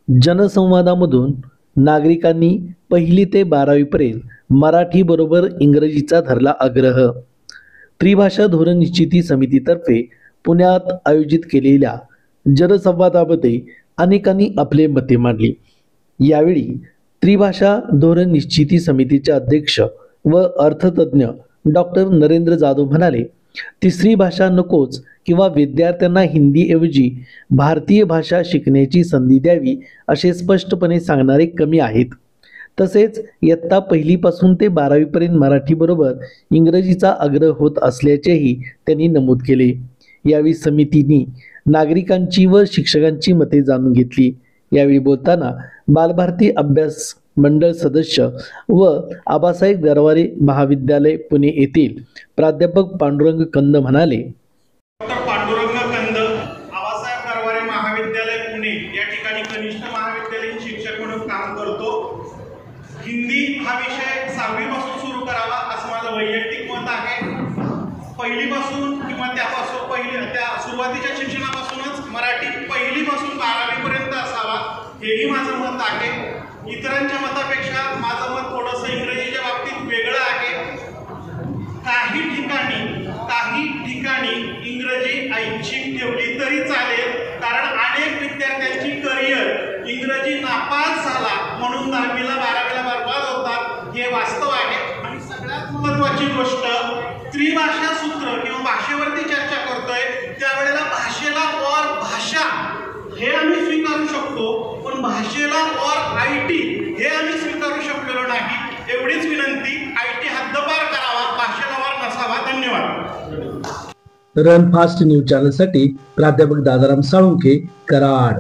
जनसंवादामधून नागरिकांनी 1ली ते 12वी पर्यंत मराठी बरोबर इंग्रजीचा धरला आग्रह। त्रिभाषा धोरण निश्चिती समितीतर्फे पुण्यात आयोजित केलेल्या जनसंवादामध्ये अनेकांनी आपले मते मांडली। यावेळी त्रिभाषा धोरण निश्चिती समितीचे अध्यक्ष व अर्थतज्ञ डॉक्टर नरेंद्र जाधव म्हणाले, तिसरी भाषा नकोच किंवा विद्यार्थ्यांना हिंदीऐवजी भारतीय भाषा शिकण्याची संधी द्यावी असे स्पष्टपणे सांगणारे कमी आहेत। तसेच इयत्ता 1ली पासून ते 12वी पर्यंत मराठी बरोबर इंग्रजीचा आग्रह होत असल्याचेही त्यांनी नमूद केले। यावेळी समितीने नागरिकांची व शिक्षकांची मते जाणून घेतली। यावेळी बोलताना बालभारती अभ्यास मंडळ सदस्य व आबासाहेब गरवारे महाविद्यालय पुणे येथील प्राध्यापक पांडुरंग कंद म्हणाले, पांडुरंग कंद, आबासाहेब गरवारे महाविद्यालय पुणे या ठिकाणी कनिष्ठ महाविद्यालयीन शिक्षक म्हणून काम करतो। हिंदी हा विषय 6वी पासून सुरू करावा असं माझं वैयक्तिक मत आहे। 1ली पासून किंवा त्या सुरुवातीच्या शिक्षणापासूनच मराठी 1ली पासून 12वी पर्यंत असावा हेही माझं मत आहे। इतरांच्या मतापेक्षा माझं मत थोडंसं इंग्रजीच्या बाबतीत वेगळं आहे। काही ठिकाणी इंग्रजी ऐच्छिक ठेवली तरी चालेल, कारण अनेक विद्यार्थ्यांची करिअर इंग्रजी नापास झाला म्हणून 10वीला 12वीला बरबाद होतात, हे वास्तव आहे। आणि सगळ्यात महत्त्वाची गोष्ट, त्रिभाषा सूत्र किंवा भाषेवरती चर्चा करतोय त्यावेळेला भाषेला और भाषा हे आम्ही स्वीकारू शकतो, पण भाषेला और IT हे आम्ही स्वीकारू शकलेलो नाही। एवढीच विनंती, IT हद्दपार करावा, भाषेला और नसावा। धन्यवाद। रन फास्ट न्यूज चॅनलसाठी प्राध्यापक दादाराम साळुंखे, कराड।